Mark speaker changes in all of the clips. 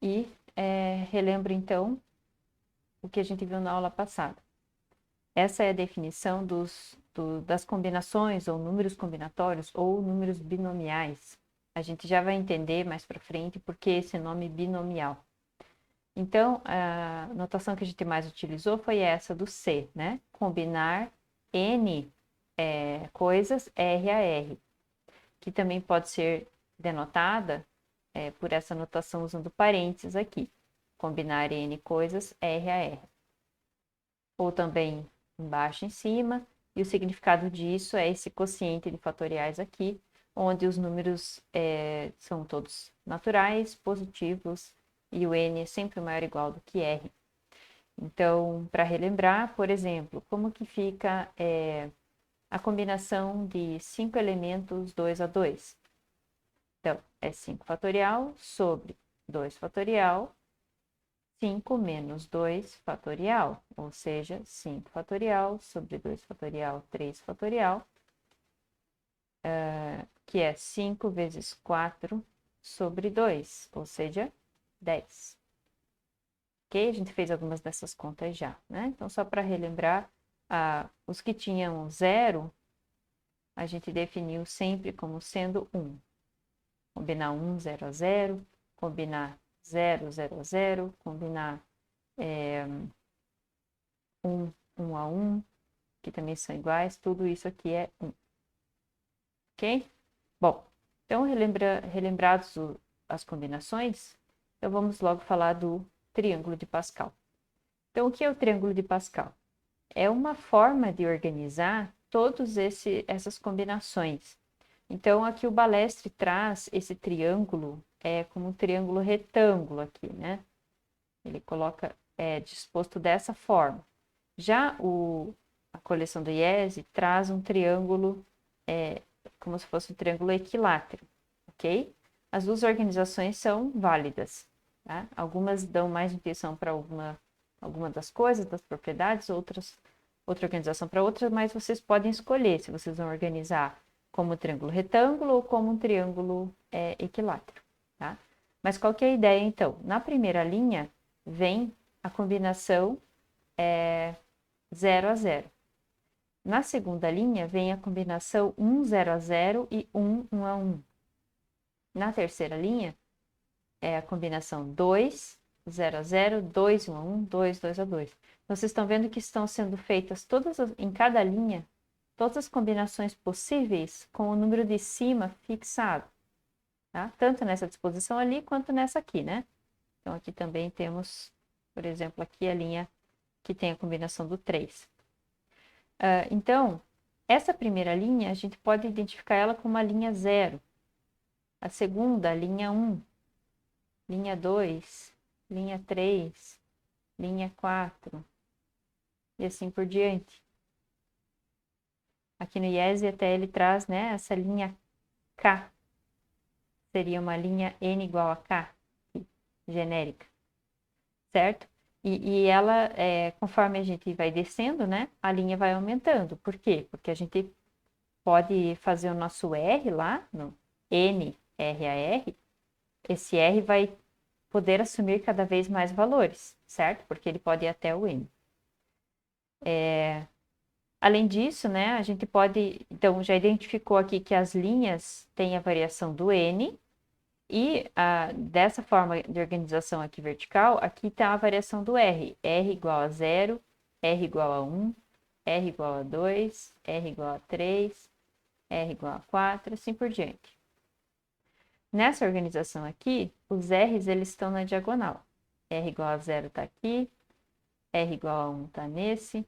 Speaker 1: e relembro então o que a gente viu na aula passada. Essa é a definição das combinações ou números combinatórios ou números binomiais. A gente já vai entender mais para frente por que esse nome binomial. Então, a notação que a gente mais utilizou foi essa do C, né? Combinar N coisas R a R, que também pode ser denotada por essa notação usando parênteses aqui. Combinar N coisas R a R. Ou também embaixo em cima, e o significado disso é esse quociente de fatoriais aqui, onde os números são todos naturais, positivos, e o n é sempre maior ou igual do que r. Então, para relembrar, por exemplo, como que fica a combinação de 5 elementos 2 a 2? Então, é 5 fatorial sobre 2 fatorial, 5 menos 2 fatorial, ou seja, 5 fatorial sobre 2 fatorial, 3 fatorial, que é 5 vezes 4 sobre 2, ou seja, 10. Ok? A gente fez algumas dessas contas já, né? Então, só para relembrar, os que tinham 0, a gente definiu sempre como sendo 1. Combinar 1, 0 a 0, combinar 0, 0 a 0, combinar 1, 1 a 1, que também são iguais, tudo isso aqui é 1. Ok? Bom, então relembrados as combinações, então vamos logo falar do triângulo de Pascal. Então, o que é o triângulo de Pascal? É uma forma de organizar todas essas combinações. Então, aqui o Balestre traz esse triângulo como um triângulo retângulo aqui, né? Ele coloca disposto dessa forma. Já a coleção do IESE traz um triângulo como se fosse um triângulo equilátero, ok? As duas organizações são válidas, tá? Algumas dão mais atenção para alguma das coisas, das propriedades, outra organização para outra, mas vocês podem escolher se vocês vão organizar como um triângulo retângulo ou como um triângulo equilátero, tá? Mas qual que é a ideia, então? Na primeira linha vem a combinação 0 a 0. Na segunda linha vem a combinação 1, 0 a 0 e 1, 1 a 1. Na terceira linha é a combinação 2, 0 a 0, 2, 1 a 1, 2, 2 a 2. Então, vocês estão vendo que estão sendo feitas em cada linha, todas as combinações possíveis com o número de cima fixado, tá? Tanto nessa disposição ali quanto nessa aqui, né? Então, aqui também temos, por exemplo, aqui a linha que tem a combinação do 3. Então, essa primeira linha, a gente pode identificar ela como a linha 0. A segunda, a linha 1. Linha 2, linha 3, linha 4. E assim por diante. Aqui no IESE até ele traz, né, essa linha K. Seria uma linha N igual a K, genérica. Certo? E ela, conforme a gente vai descendo, né, a linha vai aumentando. Por quê? Porque a gente pode fazer o nosso R lá, no N, R a R, esse R vai poder assumir cada vez mais valores, certo? Porque ele pode ir até o N. Além disso, né, a gente pode, então, já identificou aqui que as linhas têm a variação do N, e dessa forma de organização aqui vertical, aqui está a variação do R. R igual a 0, R igual a 1, R igual a 2, R igual a 3, R igual a 4, assim por diante. Nessa organização aqui, os R's eles estão na diagonal. R igual a 0 está aqui, R igual a 1 está nesse,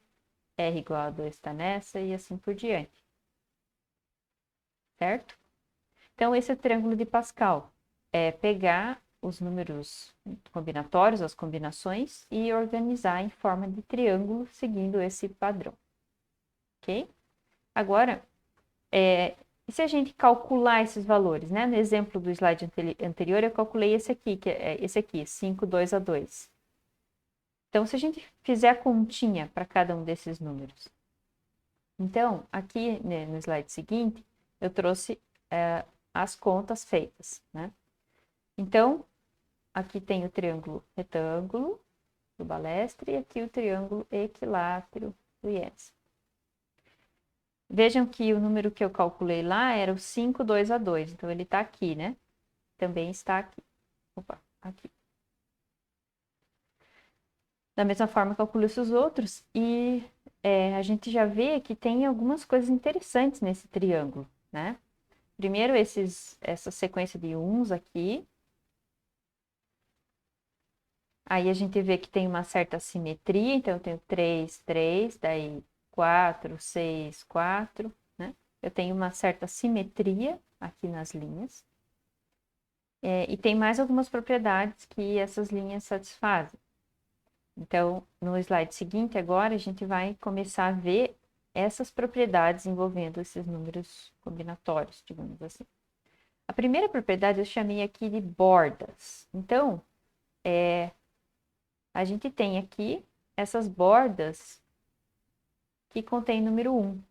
Speaker 1: R igual a 2 está nessa e assim por diante. Certo? Então, esse é o triângulo de Pascal. É pegar os números combinatórios, as combinações, e organizar em forma de triângulo, seguindo esse padrão. Ok? Agora, e se a gente calcular esses valores, né? No exemplo do slide anterior, eu calculei esse aqui, que é esse aqui, 5, 2 a 2. Então, se a gente fizer a continha para cada um desses números. Então, aqui né, no slide seguinte, eu trouxe as contas feitas, né? Então, aqui tem o triângulo retângulo do balestre e aqui o triângulo equilátero do IES. Vejam que o número que eu calculei lá era o 5, 2 a 2. Então, ele está aqui, né? Também está aqui. Opa, aqui. Da mesma forma, calculo esses outros. E a gente já vê que tem algumas coisas interessantes nesse triângulo, né? Primeiro, essa sequência de uns aqui. Aí, a gente vê que tem uma certa simetria. Então, eu tenho 3, 3, daí 4, 6, 4, né? Eu tenho uma certa simetria aqui nas linhas. E tem mais algumas propriedades que essas linhas satisfazem. Então, no slide seguinte, agora, a gente vai começar a ver essas propriedades envolvendo esses números combinatórios, digamos assim. A primeira propriedade eu chamei aqui de bordas. Então, a gente tem aqui essas bordas que contêm número 1.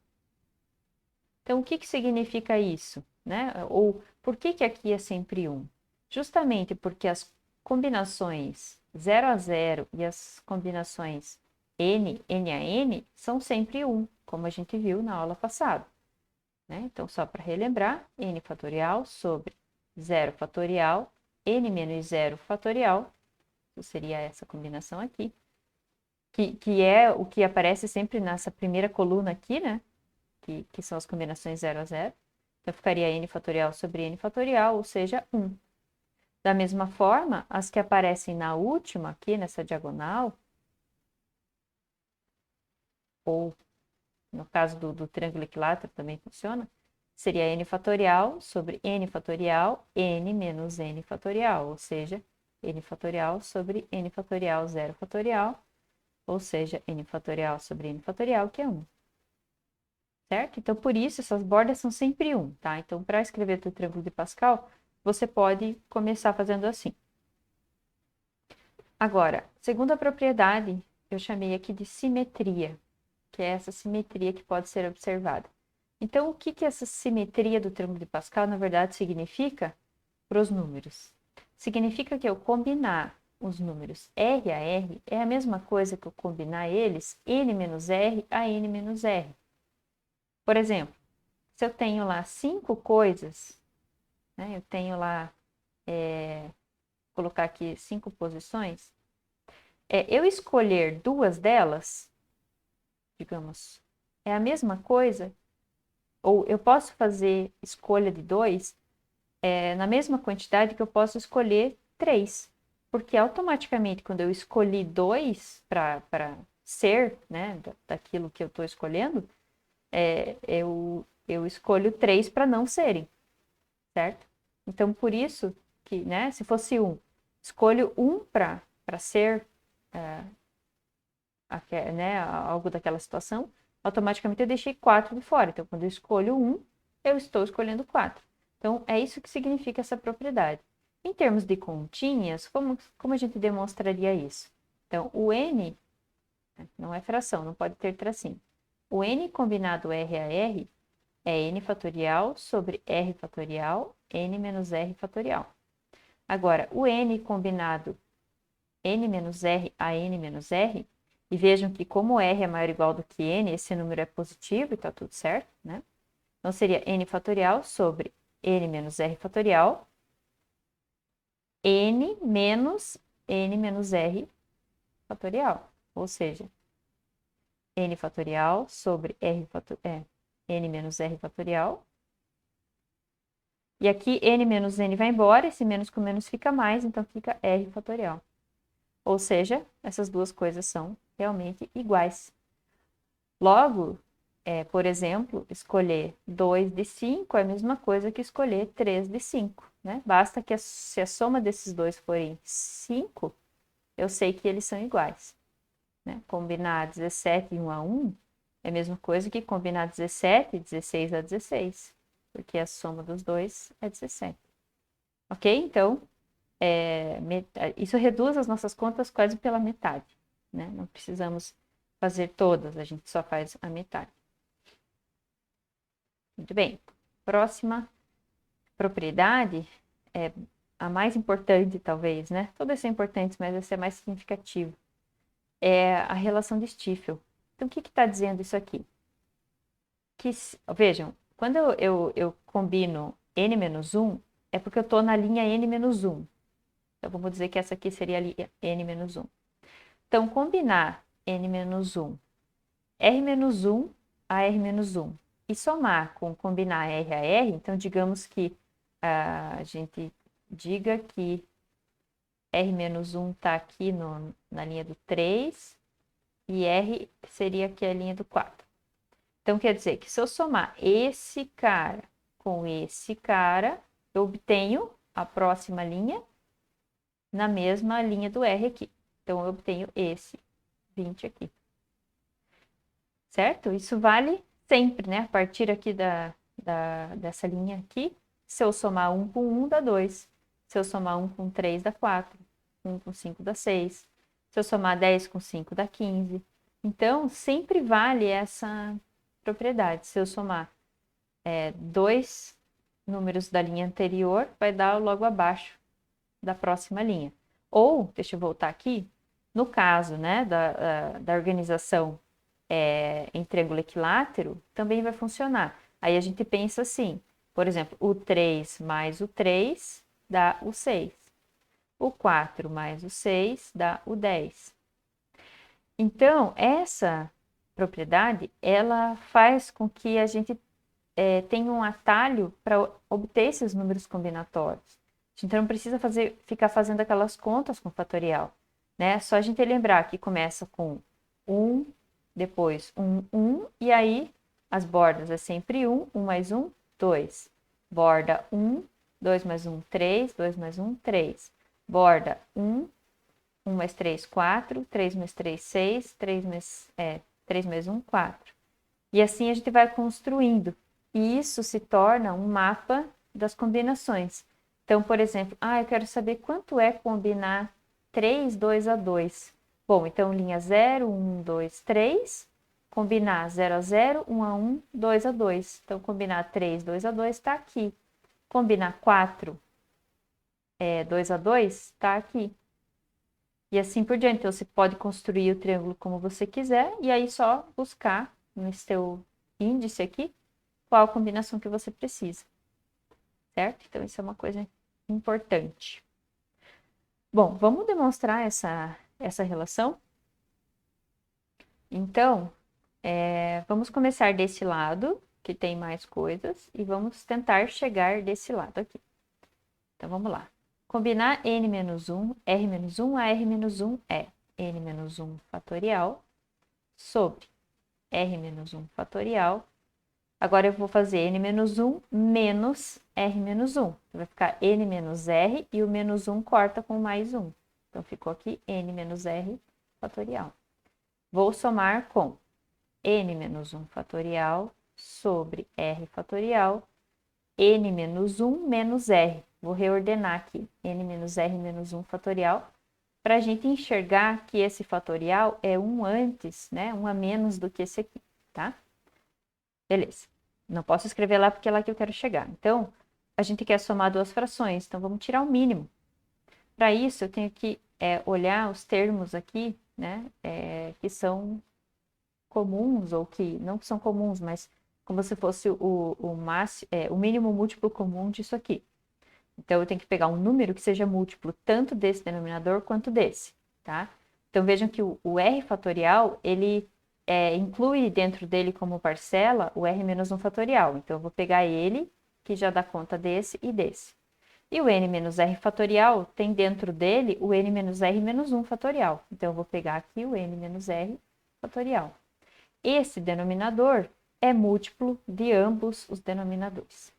Speaker 1: Então, o que significa isso? Né? Ou por que aqui é sempre 1? Justamente porque as combinações 0 a 0 e as combinações n, n a n são sempre 1, como a gente viu na aula passada. Né? Então, só para relembrar, n fatorial sobre 0 fatorial, n menos 0 fatorial, isso seria essa combinação aqui, que é o que aparece sempre nessa primeira coluna aqui, né? Que são as combinações 0 a 0. Então, ficaria n fatorial sobre n fatorial, ou seja, 1. Da mesma forma, as que aparecem na última, aqui nessa diagonal, ou no caso do triângulo equilátero também funciona, seria n fatorial sobre n fatorial, n menos n fatorial, ou seja, n fatorial sobre n fatorial 0 fatorial, ou seja, n fatorial sobre n fatorial, que é 1. Certo? Então, por isso, essas bordas são sempre 1, tá? Então, para escrever o triângulo de Pascal, você pode começar fazendo assim. Agora, segunda propriedade, eu chamei aqui de simetria, que é essa simetria que pode ser observada. Então, o que essa simetria do triângulo de Pascal, na verdade, significa para os números? Significa que eu combinar os números R a R é a mesma coisa que eu combinar eles n menos R a n menos R. Por exemplo, se eu tenho lá 5 coisas, né, eu tenho lá, colocar aqui 5 posições, eu escolher 2 delas, digamos, é a mesma coisa, ou eu posso fazer escolha de 2 na mesma quantidade que eu posso escolher 3, porque automaticamente quando eu escolhi 2 para ser, né, daquilo que eu estou escolhendo, eu escolho 3 para não serem, certo? Então, por isso que, né, se fosse 1, escolho 1 para ser né, algo daquela situação, automaticamente eu deixei 4 de fora. Então, quando eu escolho 1, eu estou escolhendo 4. Então, é isso que significa essa propriedade. Em termos de continhas, como a gente demonstraria isso? Então, o n, não é fração, não pode ter tracinho. O n combinado R a R é n fatorial sobre R fatorial, n menos R fatorial. Agora, o n combinado n menos R a n menos R, e vejam que como R é maior ou igual do que n, esse número é positivo e está tudo certo, né? Então, seria n fatorial sobre n menos R fatorial, n menos R fatorial, ou seja, n fatorial sobre n menos R fatorial. E aqui n menos n vai embora, esse menos com menos fica mais, então fica R fatorial. Ou seja, essas duas coisas são realmente iguais. Logo, por exemplo, escolher 2 de 5 é a mesma coisa que escolher 3 de 5, né? Basta que se a soma desses dois forem 5, eu sei que eles são iguais. Né? Combinar 17 e 1 a 1 é a mesma coisa que combinar 17 e 16 a 16, porque a soma dos dois é 17. Ok? Então, isso reduz as nossas contas quase pela metade. Né? Não precisamos fazer todas, a gente só faz a metade. Muito bem. Próxima propriedade é a mais importante, talvez, né? Todas são importantes, mas essa é mais significativa. É a relação de Stiefel. Então, o que está dizendo isso aqui? Vejam, quando eu combino n-1, é porque eu estou na linha n-1. Então, vamos dizer que essa aqui seria a linha n-1. Então, combinar n-1, r-1 a r-1 e somar com combinar r a r, então digamos que a gente diga que r-1 está aqui na linha do 3 e r seria aqui a linha do 4. Então, quer dizer que se eu somar esse cara com esse cara, eu obtenho a próxima linha na mesma linha do R aqui. Então, eu obtenho esse 20 aqui. Certo? Isso vale sempre, né? A partir aqui dessa linha aqui, se eu somar 1 com 1, dá 2. Se eu somar 1 com 3, dá 4. 1 com 5, dá 6. Se eu somar 10 com 5, dá 15. Então, sempre vale essa propriedade. Se eu somar dois números da linha anterior, vai dar logo abaixo da próxima linha. Ou, deixa eu voltar aqui, no caso, né, da organização em triângulo equilátero, também vai funcionar. Aí a gente pensa assim, por exemplo, o 3 mais o 3 dá o 6. O 4 mais o 6 dá o 10. Então, essa propriedade, ela faz com que a gente tenha um atalho para obter esses números combinatórios. A gente não precisa ficar fazendo aquelas contas com fatorial, né? Só a gente lembrar que começa com 1, depois 1, 1, e aí as bordas é sempre 1, 1 mais 1, 2. Borda 1, 2 mais 1, 3, 2 mais 1, 3. Borda 1, 1 mais 3, 4, 3 mais 3, 6, 3 mais 1, 4. E assim a gente vai construindo. E isso se torna um mapa das combinações. Então, por exemplo, eu quero saber quanto é combinar 3, 2 a 2. Bom, então linha 0, 1, 2, 3. Combinar 0 a 0, 1 a 1, 2 a 2. Então, combinar 3, 2 a 2 está aqui. Combinar 4, 2 a 2 está aqui. E assim por diante. Então, você pode construir o triângulo como você quiser e aí só buscar no seu índice aqui qual a combinação que você precisa. Certo? Então, isso é uma coisa importante. Bom, vamos demonstrar essa relação? Então, vamos começar desse lado, que tem mais coisas, e vamos tentar chegar desse lado aqui. Então, vamos lá. Combinar n-1, r-1 a r-1 é n-1 fatorial sobre r-1 fatorial. Agora eu vou fazer n-1 menos r-1. Vai ficar n menos r e o menos 1 corta com mais 1. Então, ficou aqui n menos r fatorial. Vou somar com n menos 1 fatorial sobre r fatorial, n menos 1 menos r. Vou reordenar aqui, n menos r menos 1 fatorial, para a gente enxergar que esse fatorial é um antes, né? Um a menos do que esse aqui, tá? Beleza. Não posso escrever lá porque é lá que eu quero chegar. Então, a gente quer somar duas frações, então vamos tirar o mínimo. Para isso, eu tenho que olhar os termos aqui, né? Que são comuns, ou que não são comuns, mas como se fosse o mínimo múltiplo comum disso aqui. Então, eu tenho que pegar um número que seja múltiplo tanto desse denominador quanto desse, tá? Então, vejam que o r fatorial, ele inclui dentro dele como parcela o r menos 1 fatorial. Então, eu vou pegar ele, que já dá conta desse e desse. E o n menos r fatorial tem dentro dele o n menos r menos 1 fatorial. Então, eu vou pegar aqui o n menos r fatorial. Esse denominador é múltiplo de ambos os denominadores.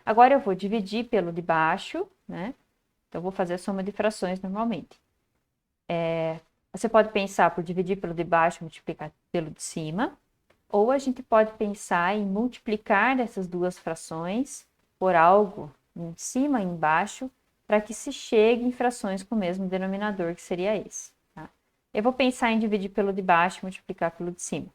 Speaker 1: Agora eu vou dividir pelo de baixo, né? Então, eu vou fazer a soma de frações normalmente. Você pode pensar por dividir pelo de baixo e multiplicar pelo de cima, ou a gente pode pensar em multiplicar essas duas frações por algo em cima e embaixo, para que se chegue em frações com o mesmo denominador, que seria esse. Tá? Eu vou pensar em dividir pelo de baixo e multiplicar pelo de cima.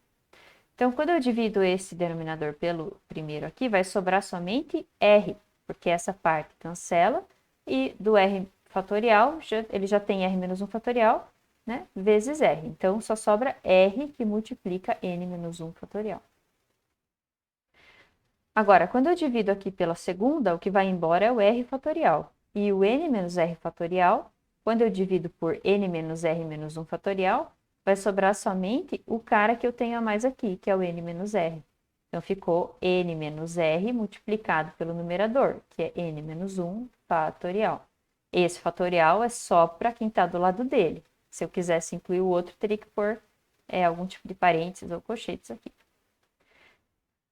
Speaker 1: Então, quando eu divido esse denominador pelo primeiro aqui, vai sobrar somente R, porque essa parte cancela e do R fatorial, ele já tem R menos 1 fatorial, né, vezes R. Então, só sobra R que multiplica N menos 1 fatorial. Agora, quando eu divido aqui pela segunda, o que vai embora é o R fatorial. E o N menos R fatorial, quando eu divido por N menos R menos 1 fatorial, vai sobrar somente o cara que eu tenho a mais aqui, que é o N menos R. Então, ficou N menos R multiplicado pelo numerador, que é N menos 1 fatorial. Esse fatorial é só para quem está do lado dele. Se eu quisesse incluir o outro, teria que pôr algum tipo de parênteses ou colchetes aqui.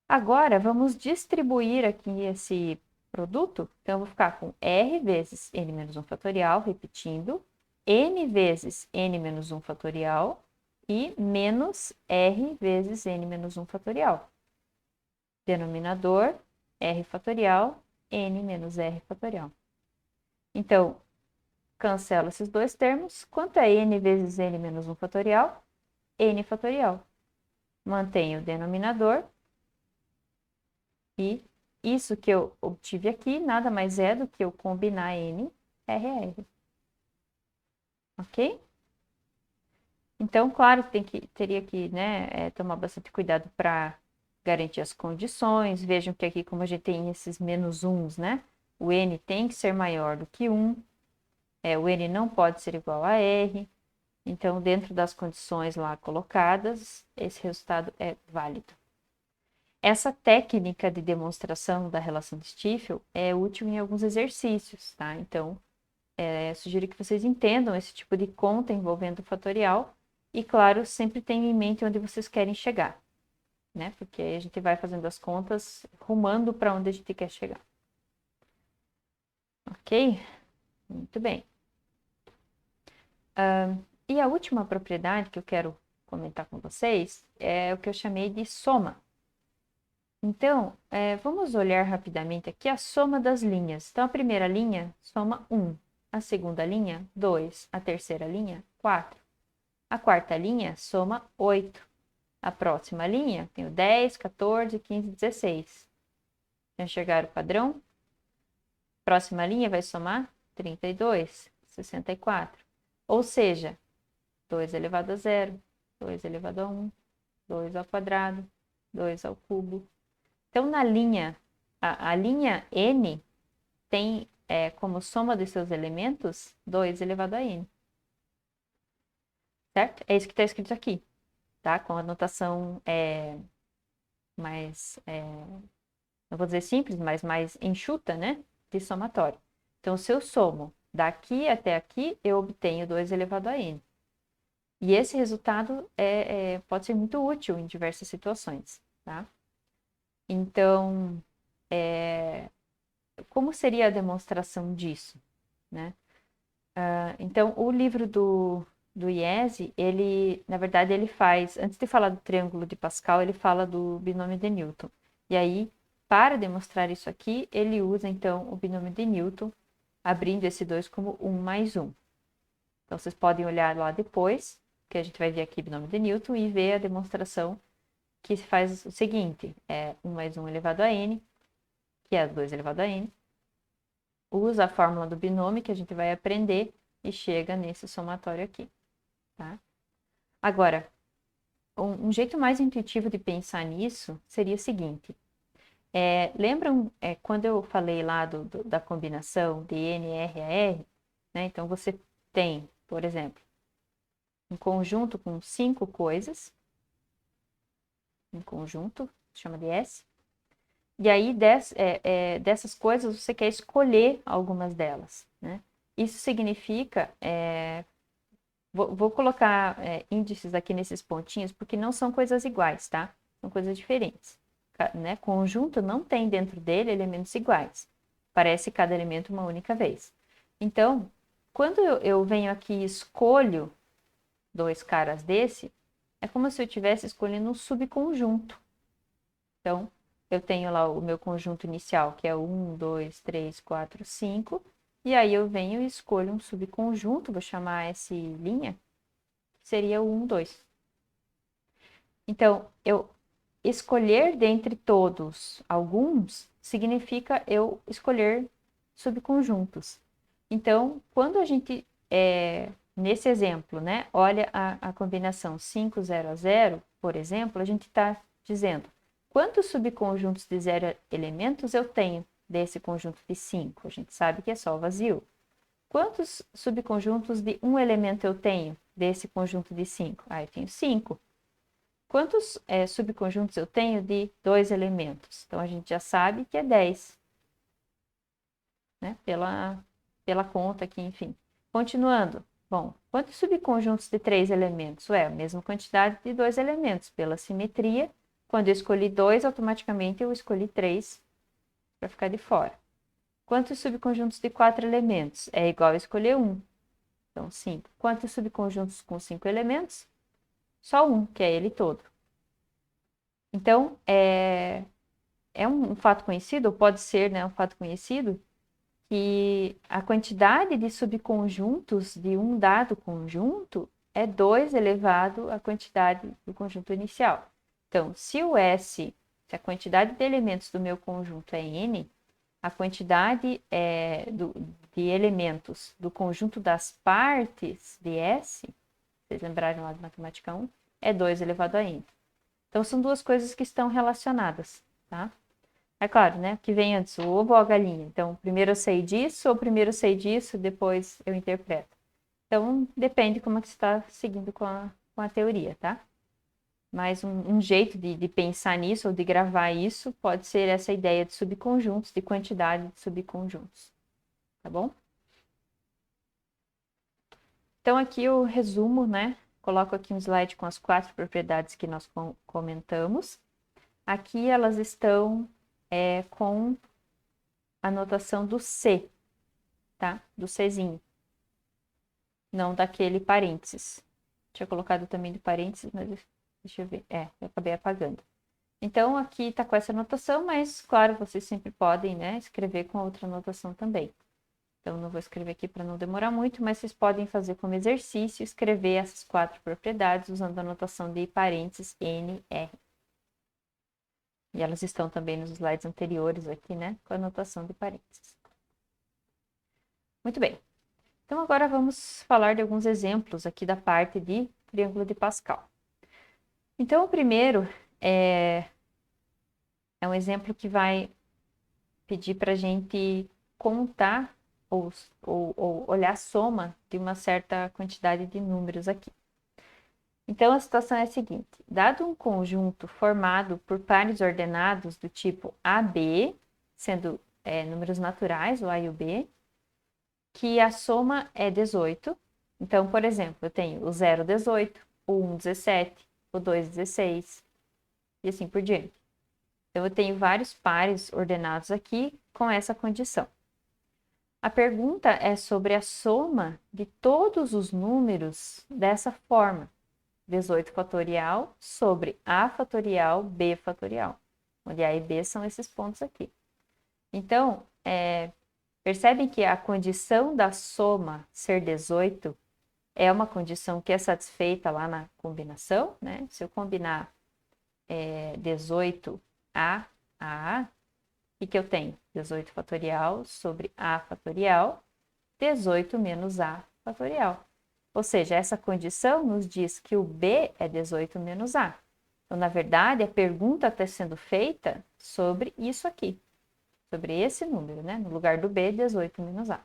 Speaker 1: Agora, vamos distribuir aqui esse produto. Então, eu vou ficar com R vezes N menos 1 fatorial, repetindo, N vezes N menos 1 fatorial e menos R vezes N menos 1 fatorial. Denominador, R fatorial, N menos R fatorial. Então, cancelo esses dois termos. Quanto é N vezes N menos 1 fatorial? N fatorial. Mantenho o denominador. E isso que eu obtive aqui nada mais é do que eu combinar N, R. Ok? Então, claro, teria que, né, tomar bastante cuidado para garantir as condições. Vejam que aqui, como a gente tem esses menos uns, né? O N tem que ser maior do que 1. O N não pode ser igual a R. Então, dentro das condições lá colocadas, esse resultado é válido. Essa técnica de demonstração da relação de Stiefel é útil em alguns exercícios, tá? Então, sugiro que vocês entendam esse tipo de conta envolvendo o fatorial e, claro, sempre tenham em mente onde vocês querem chegar, né? Porque aí a gente vai fazendo as contas rumando para onde a gente quer chegar. Ok? Muito bem. E a última propriedade que eu quero comentar com vocês é o que eu chamei de soma. Então, vamos olhar rapidamente aqui a soma das linhas. Então, a primeira linha soma 1, a segunda linha, 2, a terceira linha, 4. A quarta linha soma 8. A próxima linha tem o 10, 14, 15, 16. Já enxergaram o padrão? Próxima linha vai somar 32, 64. Ou seja, 2 elevado a 0, 2 elevado a 1, 2 ao quadrado, 2 ao cubo. Então, na linha, a linha N tem como soma dos seus elementos 2 elevado a N. Certo? É isso que está escrito aqui, tá? Com a notação mais, não vou dizer simples, mas mais enxuta, né? De somatório. Então, se eu somo daqui até aqui, eu obtenho 2 elevado a N. E esse resultado pode ser muito útil em diversas situações, tá? Então, como seria a demonstração disso, né? Então, o livro do IESE, ele, na verdade, ele faz, antes de falar do triângulo de Pascal, ele fala do binômio de Newton. E aí, para demonstrar isso aqui, ele usa, então, o binômio de Newton, abrindo esse 2 como 1 mais 1. Então, vocês podem olhar lá depois, que a gente vai ver aqui binômio de Newton, e ver a demonstração que faz o seguinte, 1 mais 1 elevado a n, que é 2 elevado a n, usa a fórmula do binômio que a gente vai aprender e chega nesse somatório aqui, tá? Agora, um jeito mais intuitivo de pensar nisso seria o seguinte, lembram quando eu falei lá da combinação de N, R a R, né? Então, você tem, por exemplo, um conjunto com 5 coisas, um conjunto, chama de S, e aí dessas coisas você quer escolher algumas delas, né? Isso significa, vou colocar índices aqui nesses pontinhos, porque não são coisas iguais, tá? São coisas diferentes, né? Conjunto não tem dentro dele elementos iguais, parece cada elemento uma única vez. Então, quando eu venho aqui e escolho 2 caras desse, é como se eu estivesse escolhendo um subconjunto. Então, eu tenho lá o meu conjunto inicial, que é 1, 2, 3, 4, 5. E aí eu venho e escolho um subconjunto, vou chamar essa linha, que seria o 1, 2. Então, eu escolher dentre todos alguns significa eu escolher subconjuntos. Então, quando a gente, nesse exemplo, né, olha a combinação 5, 0 a 0, por exemplo, a gente está dizendo quantos subconjuntos de 0 elementos eu tenho desse conjunto de 5? A gente sabe que é só o vazio. Quantos subconjuntos de um elemento eu tenho desse conjunto de 5? Ah, eu tenho 5. Quantos subconjuntos eu tenho de 2 elementos? Então, a gente já sabe que é 10, né? Pela conta aqui, enfim. Continuando. Bom, quantos subconjuntos de 3 elementos? Ué, a mesma quantidade de 2 elementos. Pela simetria, quando eu escolhi 2, automaticamente eu escolhi 3 para ficar de fora. Quantos subconjuntos de 4 elementos? É igual a escolher 1. Então, 5. Quantos subconjuntos com 5 elementos? Só um, que é ele todo. Então, é um fato conhecido, ou pode ser, né, um fato conhecido, que a quantidade de subconjuntos de um dado conjunto é 2 elevado à quantidade do conjunto inicial. Então, se a quantidade de elementos do meu conjunto é n, a quantidade de elementos do conjunto das partes de S, vocês lembraram lá de Matemática 1, é 2 elevado a n. Então, são duas coisas que estão relacionadas, tá? É claro, né? O que vem antes, o ovo ou a galinha? Então, primeiro eu sei disso, ou primeiro eu sei disso, depois eu interpreto. Então, depende como é que você está seguindo com a teoria, tá? Mas um jeito de pensar nisso, ou de gravar isso, pode ser essa ideia de subconjuntos, de quantidade de subconjuntos, tá bom? Então, aqui o resumo, né? Coloco aqui um slide com as 4 propriedades que nós comentamos. Aqui elas estão com a notação do C, tá? Do Czinho, não daquele parênteses. Tinha colocado também do parênteses, mas deixa eu ver. Eu acabei apagando. Então, aqui está com essa notação, mas, claro, vocês sempre podem, né, escrever com outra notação também. Então, não vou escrever aqui para não demorar muito, mas vocês podem fazer como exercício, escrever essas 4 propriedades usando a notação de parênteses N, R. E elas estão também nos slides anteriores aqui, né, com a notação de parênteses. Muito bem. Então, agora vamos falar de alguns exemplos aqui da parte de triângulo de Pascal. Então, o primeiro é um exemplo que vai pedir para a gente contar ou olhar a soma de uma certa quantidade de números aqui. Então, a situação é a seguinte: dado um conjunto formado por pares ordenados do tipo AB, sendo números naturais, o A e o B, que a soma é 18. Então, por exemplo, eu tenho o 0, 18, o 1, 17, o 2, 16, e assim por diante. Então, eu tenho vários pares ordenados aqui com essa condição. A pergunta é sobre a soma de todos os números dessa forma. 18 fatorial sobre A fatorial, B fatorial. Onde A e B são esses pontos aqui. Então, percebem que a condição da soma ser 18 é uma condição que é satisfeita lá na combinação, né? Se eu combinar 18 a A, o que eu tenho? 18 fatorial sobre A fatorial, 18 menos A fatorial. Ou seja, essa condição nos diz que o B é 18 menos A. Então, na verdade, a pergunta está sendo feita sobre isso aqui, sobre esse número, né? No lugar do B, 18 menos A.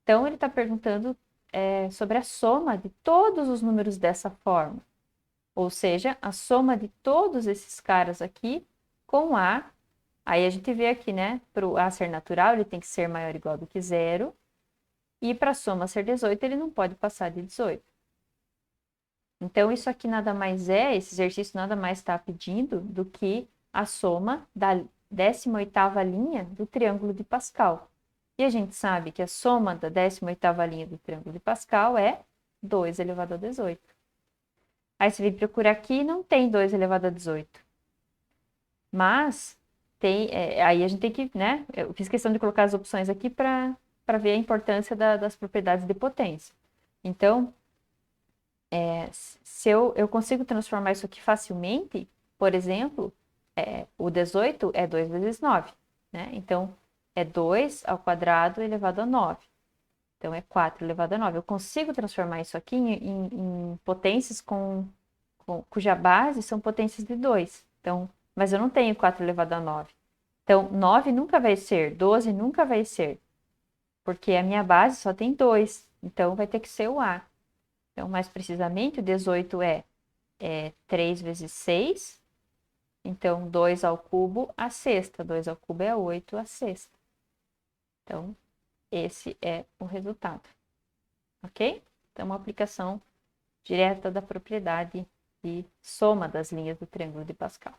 Speaker 1: Então, ele está perguntando sobre a soma de todos os números dessa forma. Ou seja, a soma de todos esses caras aqui com A. Aí a gente vê aqui, né? Para o A ser natural, ele tem que ser maior ou igual do que 0. E para a soma ser 18, ele não pode passar de 18. Então, isso aqui nada mais esse exercício nada mais está pedindo do que a soma da 18ª linha do triângulo de Pascal. E a gente sabe que a soma da 18ª linha do triângulo de Pascal é 2 elevado a 18. Aí você vem procurar aqui e não tem 2 elevado a 18. Mas, aí a gente tem que, né? Eu fiz questão de colocar as opções aqui para ver a importância das propriedades de potência. Então, se eu consigo transformar isso aqui facilmente, por exemplo, o 18 é 2 vezes 9, né? Então, é 2 ao quadrado elevado a 9. Então, é 4 elevado a 9. Eu consigo transformar isso aqui em potências cuja base são potências de 2. Então, mas eu não tenho 4 elevado a 9. Então, 9 nunca vai ser, 12 nunca vai ser, porque a minha base só tem 2. Então, vai ter que ser o A. Então, mais precisamente, o 18 é 3 vezes 6. Então, 2 ao cubo, a sexta. 2 ao cubo é 8, a sexta. Então, esse é o resultado. Ok? Então, uma aplicação direta da propriedade de soma das linhas do triângulo de Pascal.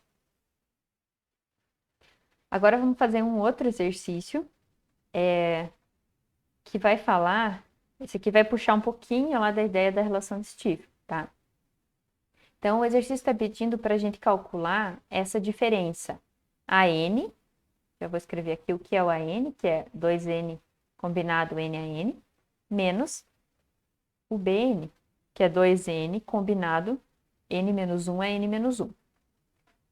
Speaker 1: Agora, vamos fazer um outro exercício que vai falar... Esse aqui vai puxar um pouquinho lá da ideia da relação de Stiefel, tá? Então, o exercício está pedindo para a gente calcular essa diferença. AN, eu vou escrever aqui o que é o AN, que é 2N combinado N a N, menos o BN, que é 2N combinado N menos 1 a N menos 1.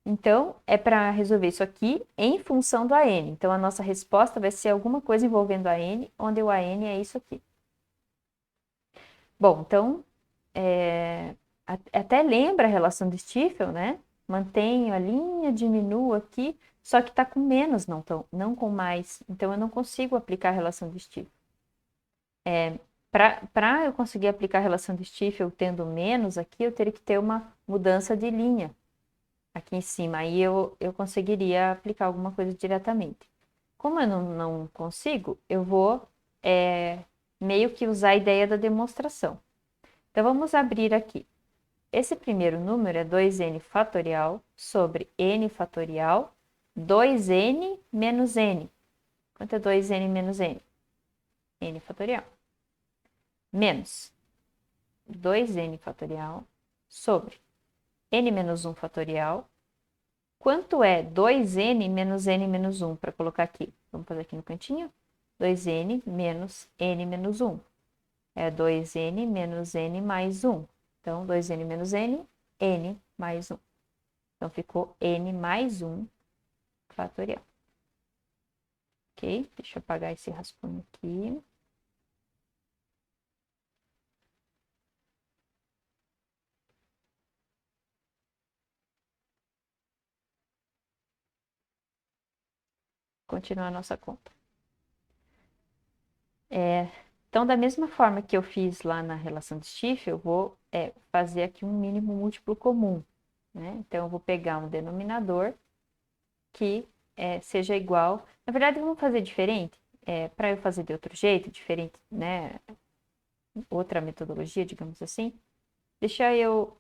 Speaker 1: Então, é para resolver isso aqui em função do AN. Então, a nossa resposta vai ser alguma coisa envolvendo a AN, onde o AN é isso aqui. Bom, então, até lembra a relação de Stiefel, né? Mantenho a linha, diminuo aqui, só que está com menos, não com mais. Então, eu não consigo aplicar a relação de Stiefel. Para eu conseguir aplicar a relação de Stiefel tendo menos aqui, eu teria que ter uma mudança de linha aqui em cima. Aí eu conseguiria aplicar alguma coisa diretamente. Como eu não consigo, eu vou meio que usar a ideia da demonstração. Então, vamos abrir aqui. Esse primeiro número é 2n fatorial sobre n fatorial, 2n menos n. Quanto é 2n menos n? N fatorial. Menos 2n fatorial sobre n menos 1 fatorial. Quanto é 2n menos n menos 1? Para colocar aqui. Vamos fazer aqui no cantinho. 2n menos n menos 1. É 2n menos n mais 1. Então, 2n menos n, n mais 1. Então, ficou n mais 1 fatorial. Ok? Deixa eu apagar esse rascunho aqui. Continuar a nossa conta. Então, da mesma forma que eu fiz lá na relação de Stiefel, eu vou fazer aqui um mínimo múltiplo comum. Né? Então, eu vou pegar um denominador que seja igual. Na verdade, vamos fazer diferente. Para eu fazer de outro jeito, diferente, né? Outra metodologia, digamos assim. Deixa eu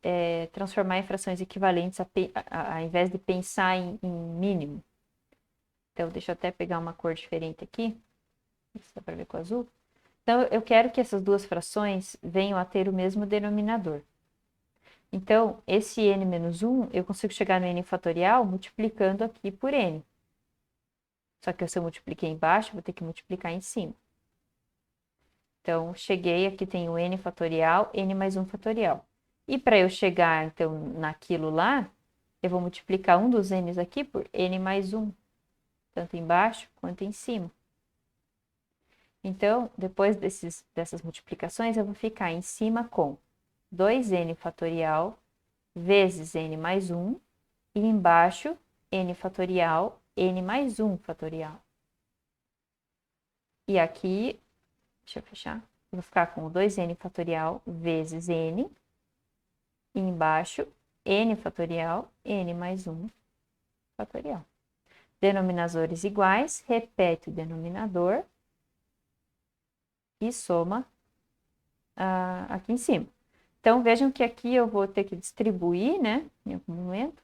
Speaker 1: transformar em frações equivalentes ao invés de pensar em mínimo. Então, deixa eu até pegar uma cor diferente aqui. Isso dá para ver com o azul. Então, eu quero que essas duas frações venham a ter o mesmo denominador. Então, esse n menos 1, eu consigo chegar no n fatorial multiplicando aqui por n. Só que se eu multipliquei embaixo, vou ter que multiplicar em cima. Então, cheguei, aqui tem o n fatorial, n mais 1 fatorial. E para eu chegar, então, naquilo lá, eu vou multiplicar um dos n's aqui por n mais 1. Tanto embaixo quanto em cima. Então, depois dessas multiplicações, eu vou ficar em cima com 2n fatorial vezes n mais 1 e embaixo n fatorial, n mais 1 fatorial. E aqui, deixa eu fechar, eu vou ficar com 2n fatorial vezes n e embaixo n fatorial, n mais 1 fatorial. Denominadores iguais, repete o denominador e soma aqui em cima. Então, vejam que aqui eu vou ter que distribuir, né, em algum momento.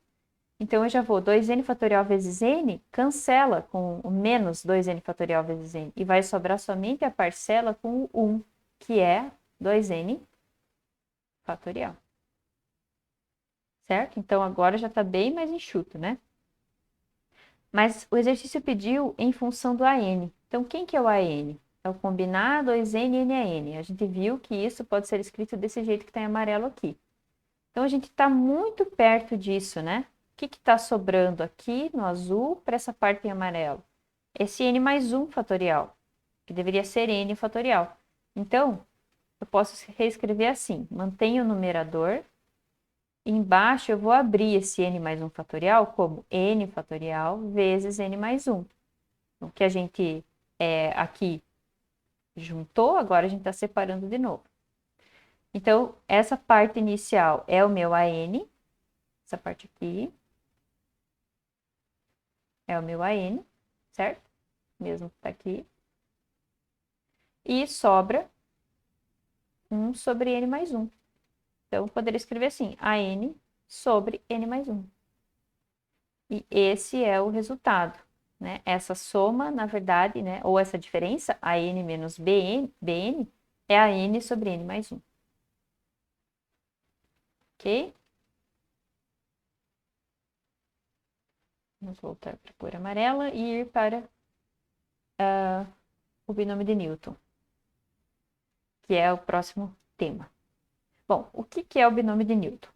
Speaker 1: Então, eu já vou 2n fatorial vezes n, cancela com o menos 2n fatorial vezes n. E vai sobrar somente a parcela com o 1, que é 2n fatorial. Certo? Então, agora já está bem mais enxuto, né? Mas o exercício pediu em função do AN. Então, quem que é o AN? É o combinado 2n n a n. A gente viu que isso pode ser escrito desse jeito que está em amarelo aqui. Então, a gente está muito perto disso, né? O que está sobrando aqui no azul para essa parte em amarelo? Esse n mais 1 fatorial, que deveria ser n fatorial. Então, eu posso reescrever assim, mantenho o numerador, embaixo eu vou abrir esse n mais 1 fatorial como n fatorial vezes n mais 1. O que a gente aqui juntou, agora a gente está separando de novo. Então, essa parte inicial é o meu AN, essa parte aqui é o meu AN, certo? Mesmo que está aqui. E sobra 1 sobre n mais 1. Então, eu poderia escrever assim, AN sobre n mais 1. E esse é o resultado, né? Essa soma, na verdade, né? Ou essa diferença, AN menos BN, é a n sobre n mais 1. Ok? Vamos voltar para a cor amarela e ir para o binômio de Newton, que é o próximo tema. Bom, o que é o binômio de Newton?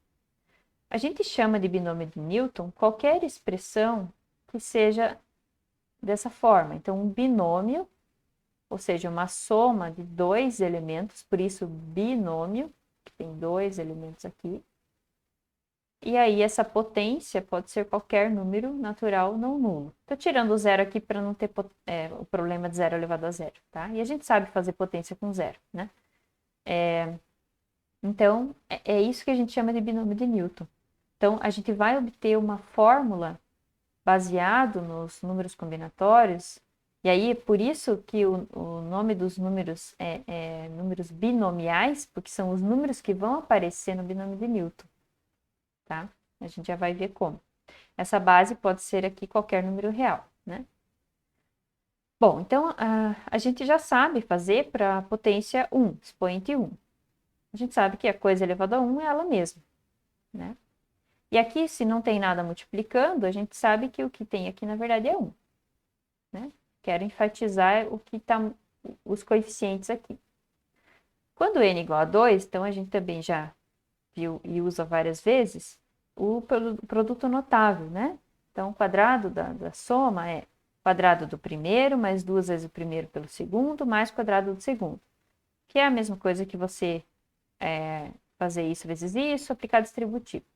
Speaker 1: A gente chama de binômio de Newton qualquer expressão que seja dessa forma. Então, um binômio, ou seja, uma soma de dois elementos, por isso binômio, que tem dois elementos aqui. E aí, essa potência pode ser qualquer número natural não nulo. Estou tirando o zero aqui para não ter o problema de zero elevado a zero, tá? E a gente sabe fazer potência com zero, né? Então, é isso que a gente chama de binômio de Newton. Então, a gente vai obter uma fórmula baseado nos números combinatórios, e aí por isso que o nome dos números é números binomiais, porque são os números que vão aparecer no binômio de Newton, tá? A gente já vai ver como. Essa base pode ser aqui qualquer número real, né? Bom, então a gente já sabe fazer para a potência 1, expoente 1. A gente sabe que a coisa elevada a 1 é ela mesma, né? E aqui, se não tem nada multiplicando, a gente sabe que o que tem aqui, na verdade, é 1. Né? Quero enfatizar o que está os coeficientes aqui. Quando n igual a 2, então a gente também já viu e usa várias vezes o produto notável, né? Então, o quadrado da soma é quadrado do primeiro mais 2 vezes o primeiro pelo segundo, mais quadrado do segundo. Que é a mesma coisa que você fazer isso vezes isso, aplicar distributivo.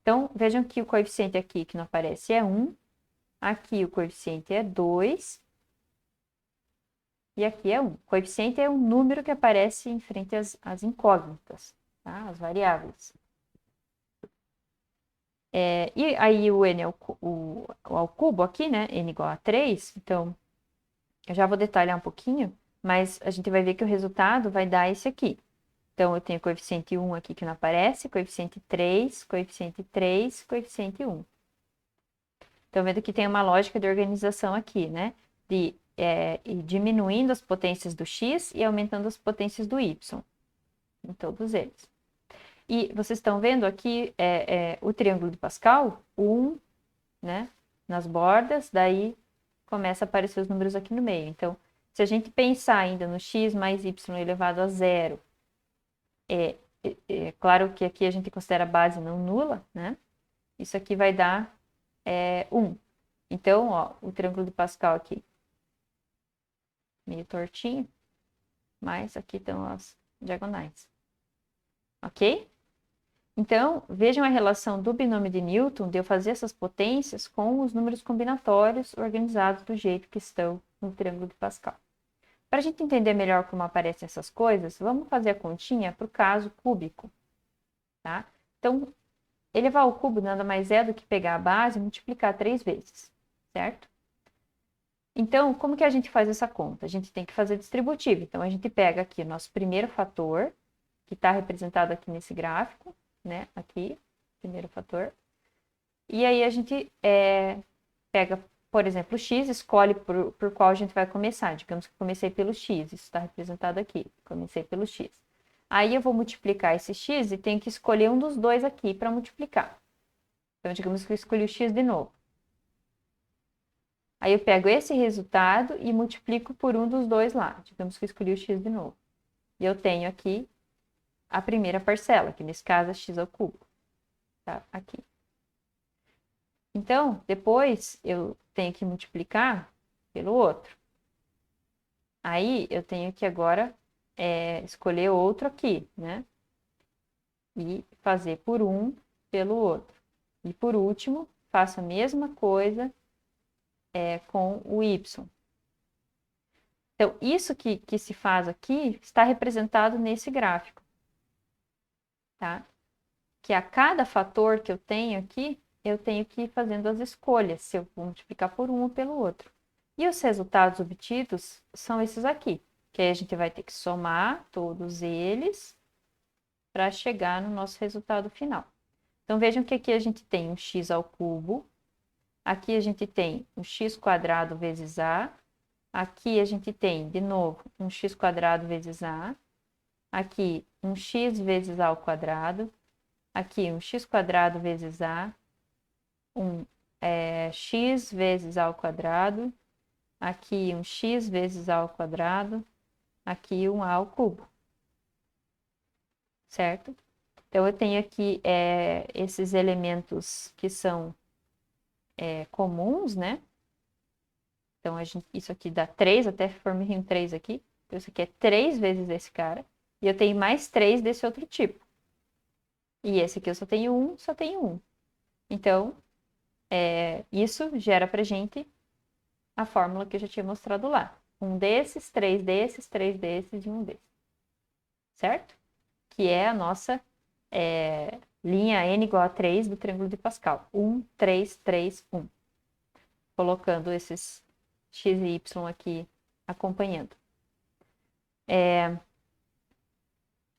Speaker 1: Então, vejam que o coeficiente aqui que não aparece é 1, aqui o coeficiente é 2, e aqui é 1. O coeficiente é um número que aparece em frente às incógnitas, tá? As variáveis. E aí o n ao cubo aqui, né? N igual a 3, então eu já vou detalhar um pouquinho, mas a gente vai ver que o resultado vai dar esse aqui. Então, eu tenho coeficiente 1 aqui que não aparece, coeficiente 3, coeficiente 3, coeficiente 1. Então, vendo que tem uma lógica de organização aqui, né? De ir diminuindo as potências do x e aumentando as potências do y, em todos eles. E vocês estão vendo aqui o triângulo de Pascal, 1, né? Nas bordas, daí começa a aparecer os números aqui no meio. Então, se a gente pensar ainda no x mais y elevado a zero, é claro que aqui a gente considera a base não nula, né? Isso aqui vai dar 1. Então, ó, o triângulo de Pascal aqui, meio tortinho, mas aqui estão as diagonais. Ok? Então, vejam a relação do binômio de Newton de eu fazer essas potências com os números combinatórios organizados do jeito que estão no triângulo de Pascal. Para a gente entender melhor como aparecem essas coisas, vamos fazer a continha para o caso cúbico. Tá? Então, elevar ao cubo nada mais é do que pegar a base e multiplicar 3 vezes, certo? Então, como que a gente faz essa conta? A gente tem que fazer distributivo. Então, a gente pega aqui o nosso primeiro fator, que está representado aqui nesse gráfico, né? Aqui, primeiro fator. E aí, a gente pega, por exemplo, o x, escolhe por qual a gente vai começar. Digamos que comecei pelo x, isso está representado aqui. Comecei pelo x. Aí, eu vou multiplicar esse x e tenho que escolher um dos dois aqui para multiplicar. Então, digamos que eu escolhi o x de novo. Aí eu pego esse resultado e multiplico por um dos dois lá. Digamos que eu escolhi o x de novo. E eu tenho aqui a primeira parcela, que nesse caso é x ao cubo. Tá? Aqui. Então, depois eu tenho que multiplicar pelo outro. Aí eu tenho que agora escolher outro aqui, né? E fazer por um pelo outro. E por último, faço a mesma coisa com o y. Então, isso que se faz aqui está representado nesse gráfico, tá? Que a cada fator que eu tenho aqui, eu tenho que ir fazendo as escolhas, se eu vou multiplicar por um ou pelo outro. E os resultados obtidos são esses aqui, que aí a gente vai ter que somar todos eles para chegar no nosso resultado final. Então, vejam que aqui a gente tem um x ao cubo, aqui a gente tem um x quadrado vezes a, aqui a gente tem, de novo, um x quadrado vezes a, aqui um x vezes a ao quadrado, aqui um x quadrado vezes a, um x vezes a ao quadrado, aqui um x vezes a ao quadrado, aqui um a ao cubo, certo? Então, eu tenho aqui esses elementos que são comuns, né? Então, isso aqui dá 3, até formei um 3 aqui. Então, isso aqui é 3 vezes esse cara. E eu tenho mais 3 desse outro tipo. E esse aqui eu só tenho 1, só tenho 1. Então, isso gera pra gente a fórmula que eu já tinha mostrado lá. Um desses, 3 desses, 3 desses e um desses. Certo? Que é a nossa linha n igual a 3 do triângulo de Pascal. 1, 3, 3, 1. Colocando esses x e y aqui acompanhando.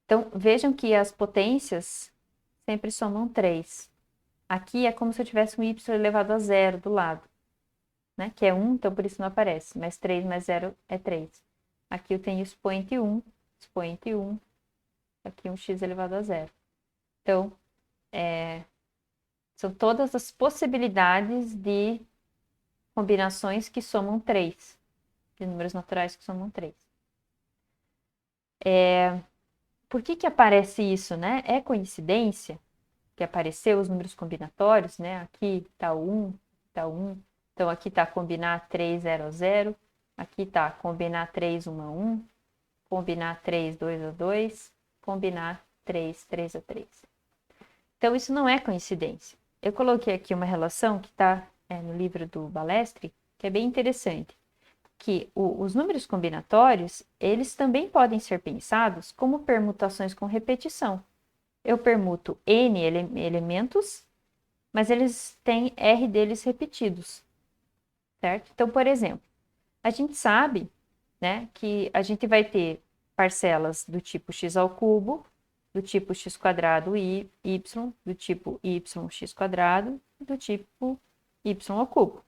Speaker 1: Então, vejam que as potências sempre somam 3. Aqui é como se eu tivesse um y elevado a zero do lado, né? Que é 1, então por isso não aparece. Mas 3 mais 0 é 3. Aqui eu tenho expoente 1, expoente 1. Aqui um x elevado a zero. Então, são todas as possibilidades de combinações que somam 3. De números naturais que somam 3. Por que aparece isso, né? É coincidência que apareceu os números combinatórios, né? Aqui tá 1, tá 1. Então, aqui tá combinar 3, 0 a 0. Aqui tá combinar 3, 1 a 1. Combinar 3, 2 a 2. Combinar 3, 3 a 3. Então, isso não é coincidência. Eu coloquei aqui uma relação que está no livro do Balestre, que é bem interessante, que os números combinatórios, eles também podem ser pensados como permutações com repetição. Eu permuto n elementos, mas eles têm r deles repetidos, certo? Então, por exemplo, a gente sabe, né, que a gente vai ter parcelas do tipo x ao cubo, do tipo x quadrado y, do tipo yx quadrado, do tipo y ao cubo.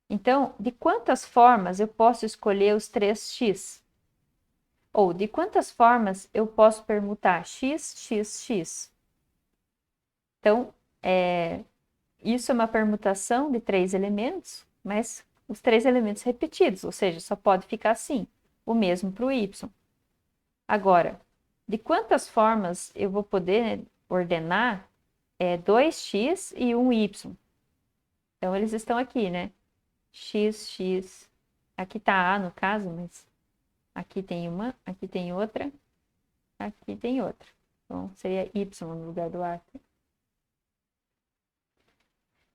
Speaker 1: Então, de quantas formas eu posso escolher os 3x? Ou de quantas formas eu posso permutar x, x, x? Então, isso é uma permutação de 3 elementos, mas os 3 elementos repetidos, ou seja, só pode ficar assim, o mesmo para o y. Agora, de quantas formas eu vou poder ordenar 2x e 1y? Então, eles estão aqui, né? X, X. Aqui tá A no caso, mas aqui tem uma, aqui tem outra, aqui tem outra. Então, seria Y no lugar do A.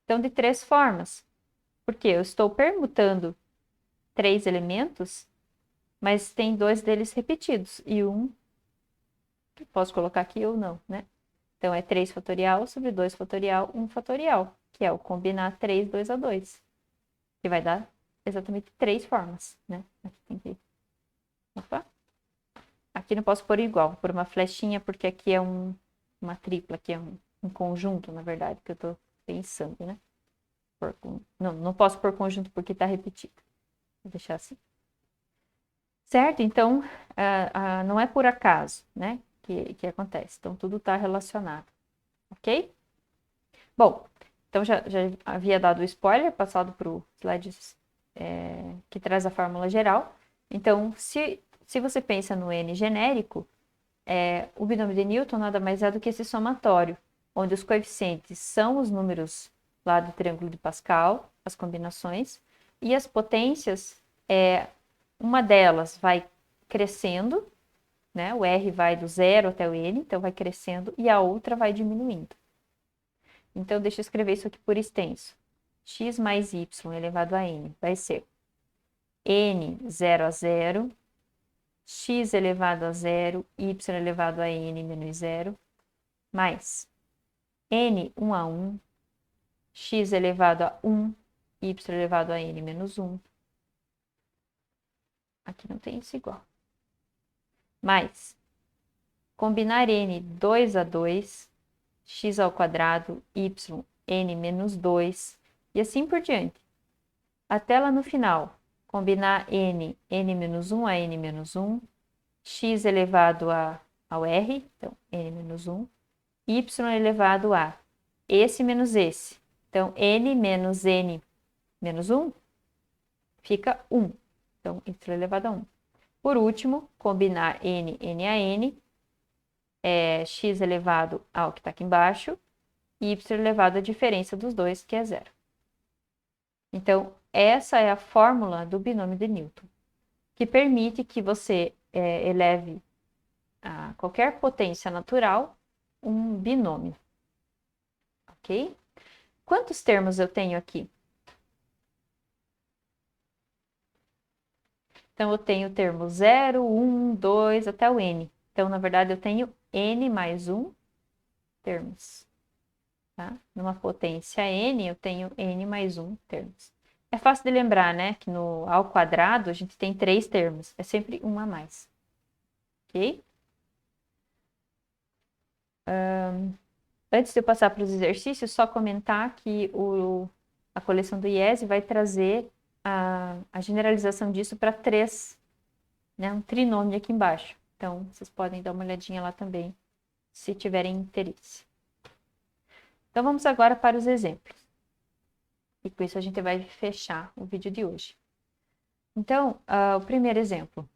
Speaker 1: Então, de 3 formas. Porque eu estou permutando 3 elementos, mas tem 2 deles repetidos. E um, que posso colocar aqui ou não, né? Então, é 3 fatorial sobre 2 fatorial, 1 fatorial, que é o combinar 3, 2 a 2. Que vai dar exatamente 3 formas, né? Aqui tem que... Opa! Aqui não posso pôr igual, vou pôr uma flechinha, porque aqui é uma tripla, aqui é um conjunto, na verdade, que eu tô pensando, né? Não posso pôr conjunto porque tá repetido. Vou deixar assim. Certo? Então, não é por acaso, né? Que acontece. Então, tudo tá relacionado. Ok? Bom, então já havia dado o spoiler, passado para o slide que traz a fórmula geral. Então, se você pensa no N genérico, o binômio de Newton nada mais é do que esse somatório, onde os coeficientes são os números lá do triângulo de Pascal, as combinações, e as potências, uma delas vai crescendo, né? O R vai do 0 até o N, então vai crescendo, e a outra vai diminuindo. Então, deixa eu escrever isso aqui por extenso. X mais Y elevado a N vai ser N 0 a 0, X elevado a 0, Y elevado a N menos 0, mais N 1 a 1, X elevado a 1, Y elevado a N menos 1. Aqui não tem isso igual. Mais combinar N 2 a 2, X ao quadrado, Y, N menos 2, e assim por diante. Até lá no final, combinar N, N menos 1 a N menos 1, X elevado ao R, então N menos 1, Y elevado a esse menos esse. Então, N menos N menos 1 fica 1. Então, Y elevado a 1. Por último, combinar N, N a N, X elevado ao que está aqui embaixo, e Y elevado à diferença dos dois, que é 0. Então, essa é a fórmula do binômio de Newton, que permite que você eleve a qualquer potência natural um binômio. Ok? Quantos termos eu tenho aqui? Então, eu tenho o termo 0, 1, 2, até o N. Então, na verdade, eu tenho N mais 1 termos. Tá? Numa potência N, eu tenho N mais 1 termos. É fácil de lembrar, né? Que no ao quadrado a gente tem 3 termos. É sempre um a mais. Ok? Antes de eu passar para os exercícios, só comentar que a coleção do IES vai trazer a generalização disso para 3, né? Um trinômio aqui embaixo. Então, vocês podem dar uma olhadinha lá também, se tiverem interesse. Então, vamos agora para os exemplos. E com isso a gente vai fechar o vídeo de hoje. Então, o primeiro exemplo.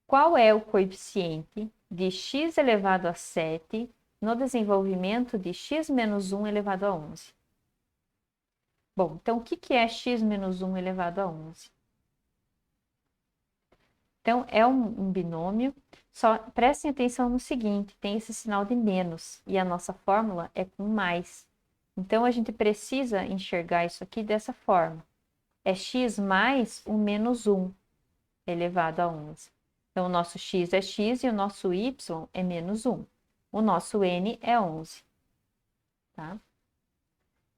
Speaker 1: Qual é o coeficiente de x elevado a 7 no desenvolvimento de x menos 1 elevado a 11? Bom, então o que é x menos 1 elevado a 11? Então, é um binômio, só prestem atenção no seguinte, tem esse sinal de menos, e a nossa fórmula é com mais. Então, a gente precisa enxergar isso aqui dessa forma. É x mais o menos 1 elevado a 11. Então, o nosso x é x e o nosso y é menos 1. O nosso n é 11. Tá?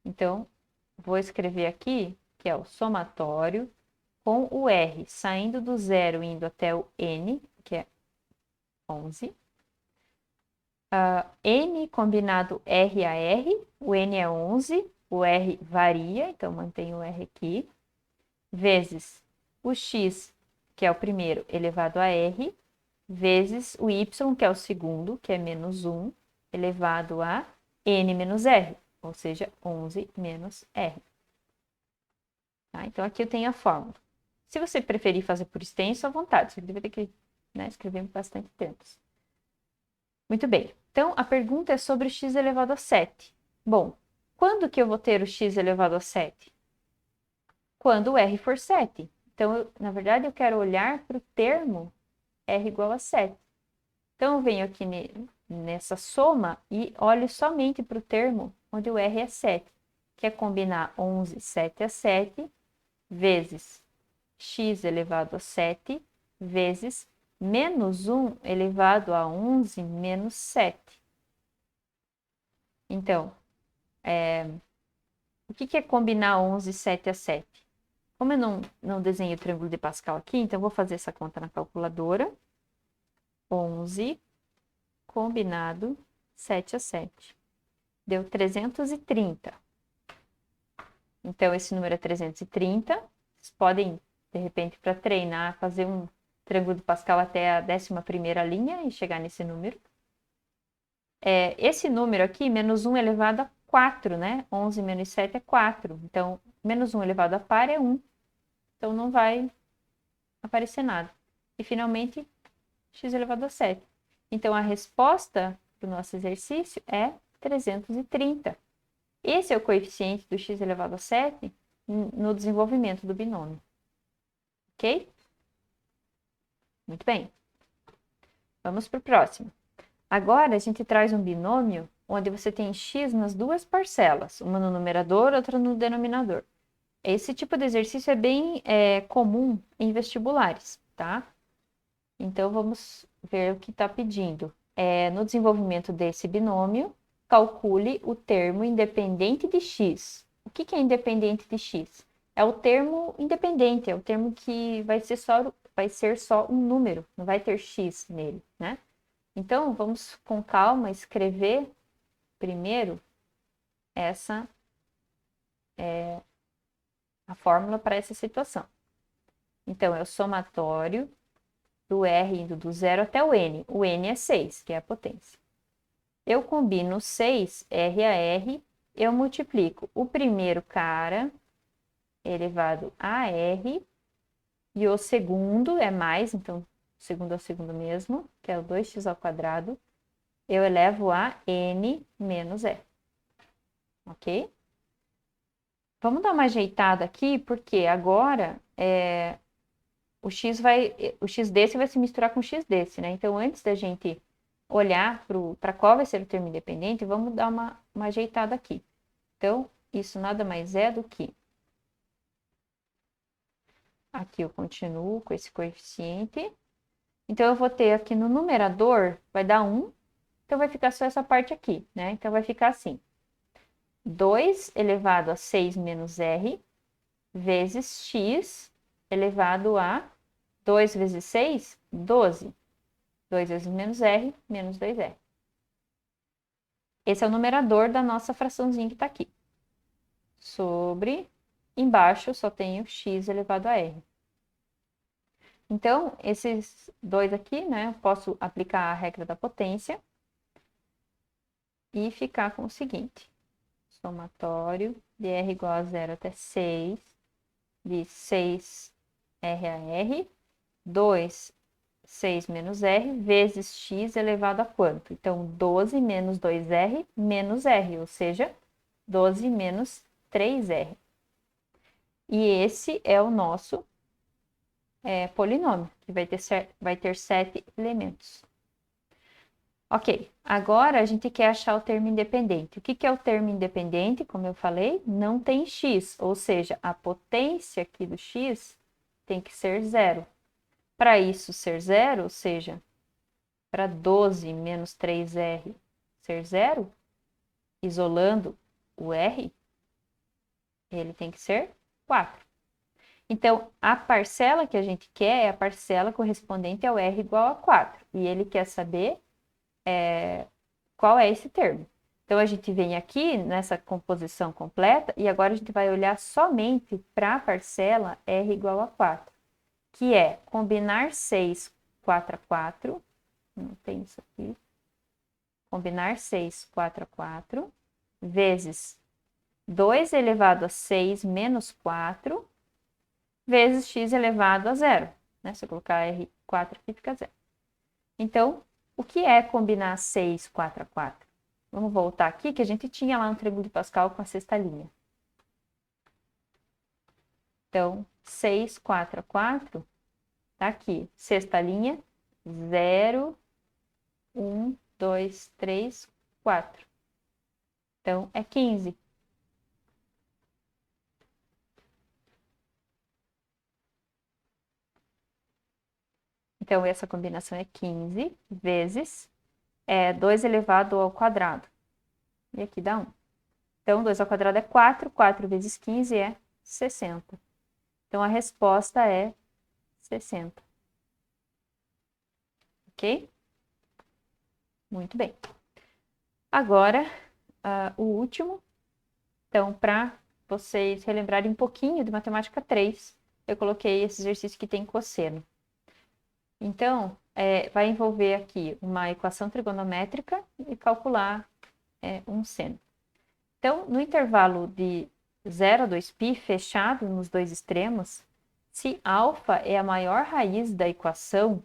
Speaker 1: Então, vou escrever aqui que é o somatório com o r saindo do 0 indo até o n, que é 11. N combinado R a R, o N é 11, o R varia, então mantenho o R aqui, vezes o X, que é o primeiro, elevado a R, vezes o Y, que é o segundo, que é menos 1, elevado a N menos R, ou seja, 11 menos R. Tá? Então, aqui eu tenho a fórmula. Se você preferir fazer por extenso, à vontade, você vai ter que, né, escrever bastante tempos. Muito bem. Então, a pergunta é sobre x elevado a 7. Bom, quando que eu vou ter o x elevado a 7? Quando o r for 7. Então, na verdade, eu quero olhar para o termo r igual a 7. Então, eu venho aqui nessa soma e olho somente para o termo onde o r é 7, que é combinar 11, 7 a 7, vezes x elevado a 7, vezes menos 1 elevado a 11 menos 7. Então, o que é combinar 11, 7 a 7? Como eu não desenho o triângulo de Pascal aqui, então eu vou fazer essa conta na calculadora. 11 combinado 7 a 7. Deu 330. Então, esse número é 330. Vocês podem, de repente, para treinar, fazer um triângulo de Pascal até a 11ª linha e chegar nesse número. Esse número aqui, menos 1 elevado a 4, né? 11 menos 7 é 4. Então, menos 1 elevado a par é 1. Então, não vai aparecer nada. E, finalmente, x elevado a 7. Então, a resposta do nosso exercício é 330. Esse é o coeficiente do x elevado a 7 no desenvolvimento do binômio. Ok? Muito bem. Vamos para o próximo. Agora, a gente traz um binômio onde você tem x nas duas parcelas, uma no numerador, outra no denominador. Esse tipo de exercício é bem comum em vestibulares, tá? Então, vamos ver o que está pedindo. No desenvolvimento desse binômio, calcule o termo independente de x. O que é independente de x? É o termo independente, é o termo que vai ser só um número, não vai ter x nele, né? Então, vamos com calma escrever primeiro essa a fórmula para essa situação. Então, é o somatório do R indo do 0 até o N. O N é 6, que é a potência. Eu combino 6, R a R, eu multiplico o primeiro cara elevado a R, e o segundo é mais, então, o segundo é o segundo mesmo, que é o 2x ao quadrado, eu elevo a N menos R. Ok? Vamos dar uma ajeitada aqui, porque agora o x desse vai se misturar com o x desse, né? Então, antes da gente olhar para qual vai ser o termo independente, vamos dar uma ajeitada aqui. Então, isso nada mais é do que... Aqui eu continuo com esse coeficiente. Então, eu vou ter aqui no numerador, vai dar 1. Então, vai ficar só essa parte aqui, né? Então, vai ficar assim. 2 elevado a 6 menos r, vezes x elevado a 2 vezes 6, 12. 2 vezes menos r, menos 2r. Esse é o numerador da nossa fraçãozinha que está aqui. Sobre, embaixo, só tenho x elevado a r. Então, esses dois aqui, né, eu posso aplicar a regra da potência e ficar com o seguinte. Somatório de r igual a 0 até 6, de 6 r a r, 2, 6 menos r, vezes x elevado a quanto? Então, 12 menos 2r menos r, ou seja, 12 menos 3r. E esse é o nosso polinômio, que vai ter 7 elementos. Ok, agora a gente quer achar o termo independente. O que é o termo independente? Como eu falei, não tem x, ou seja, a potência aqui do x tem que ser zero. Para isso ser zero, ou seja, para 12 menos 3r ser zero, isolando o r, ele tem que ser 4. Então, a parcela que a gente quer é a parcela correspondente ao r igual a 4. E ele quer saber qual é esse termo. Então, a gente vem aqui nessa composição completa e agora a gente vai olhar somente para a parcela r igual a 4, que é combinar 6, 4 a 4, não tem isso aqui, combinar 6, 4 a 4, vezes 2 elevado a 6 menos 4, vezes x elevado a 0. Né? Se eu colocar R4 aqui, fica 0. Então, o que é combinar 6, 4 a 4? Vamos voltar aqui, que a gente tinha lá um triângulo de Pascal com a sexta linha. Então, 6, 4 a 4, tá aqui. Sexta linha, 0, 1, 2, 3, 4. Então, é 15. Então, essa combinação é 15 vezes 2 elevado ao quadrado. E aqui dá 1. Então, 2 ao quadrado é 4. 4 vezes 15 é 60. Então, a resposta é 60. Ok? Muito bem. Agora, o último. Então, para vocês relembrarem um pouquinho de matemática 3, eu coloquei esse exercício que tem cosseno. Então, vai envolver aqui uma equação trigonométrica e calcular um seno. Então, no intervalo de 0 a 2π, fechado nos dois extremos, se α é a maior raiz da equação,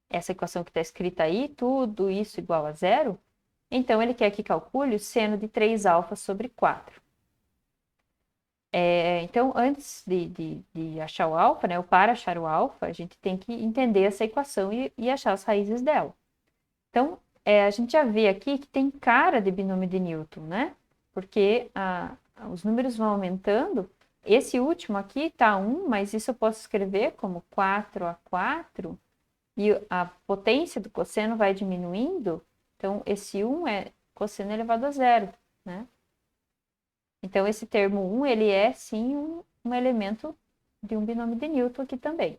Speaker 1: essa equação que está escrita aí, tudo isso igual a 0, então ele quer que calcule o seno de 3α sobre 4. Então, antes de achar o alfa, né, ou para achar o alfa, a gente tem que entender essa equação e achar as raízes dela. Então, a gente já vê aqui que tem cara de binômio de Newton, né? Porque os números vão aumentando. Esse último aqui está 1, mas isso eu posso escrever como 4 a 4, e a potência do cosseno vai diminuindo. Então, esse 1 é cosseno elevado a zero, né? Então, esse termo 1, ele é, sim, um elemento de um binômio de Newton aqui também.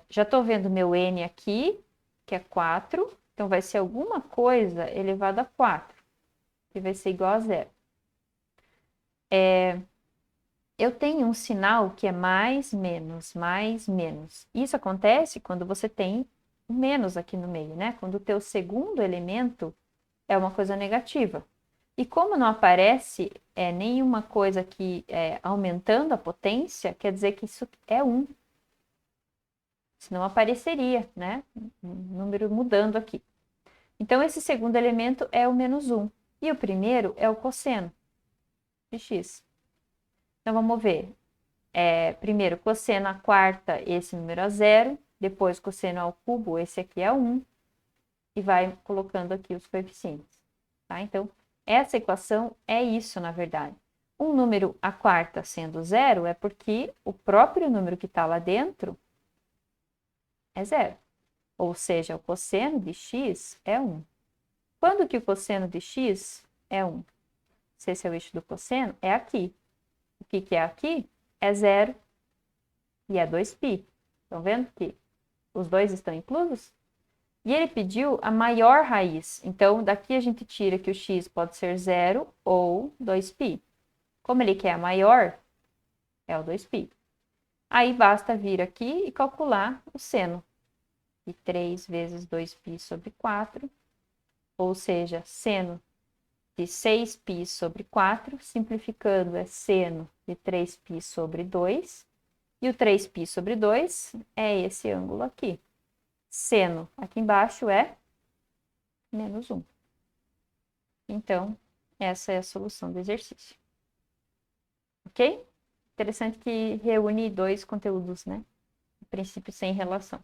Speaker 1: Já estou vendo meu n aqui, que é 4. Então, vai ser alguma coisa elevado a 4, que vai ser igual a zero. Eu tenho um sinal que é mais, menos, mais, menos. Isso acontece quando você tem um menos aqui no meio, né? Quando o teu segundo elemento é uma coisa negativa. E como não aparece nenhuma coisa aqui aumentando a potência, quer dizer que isso é 1. Senão apareceria, né? Um número mudando aqui. Então, esse segundo elemento é o menos 1. E o primeiro é o cosseno de x. Então, vamos ver. Primeiro, cosseno à quarta, esse número é 0. Depois, cosseno ao cubo, esse aqui é 1. E vai colocando aqui os coeficientes. Tá? Então, essa equação é isso, na verdade. Um número à quarta sendo 0 é porque o próprio número que está lá dentro é 0. Ou seja, o cosseno de x é 1. Quando que o cosseno de x é 1? Se esse é o eixo do cosseno, é aqui. O que é aqui? É 0 e é 2π. Estão vendo que os dois estão inclusos? E ele pediu a maior raiz. Então, daqui a gente tira que o x pode ser 0 ou 2π. Como ele quer a maior, é o 2π. Aí basta vir aqui e calcular o seno. E 3 vezes 2π sobre 4, ou seja, seno de 6π sobre 4, simplificando, é seno de 3π sobre 2. E o 3π sobre 2 é esse ângulo aqui. Seno aqui embaixo é menos 1. Então, essa é a solução do exercício. Ok? Interessante que reúne dois conteúdos, né? A princípio sem relação.